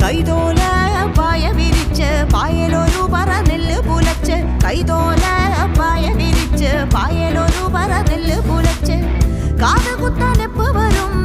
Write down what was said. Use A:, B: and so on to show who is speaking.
A: കൈതോല പായ വിരിച്ച് പായലൊരു പറ നെല്ല് പുലച്ച് കൈതോല പായ വിരിച്ച് പായലൊരു പറ നെല്ല് പുലച്ച് കാതുകുത്താനെപ്പ് വരും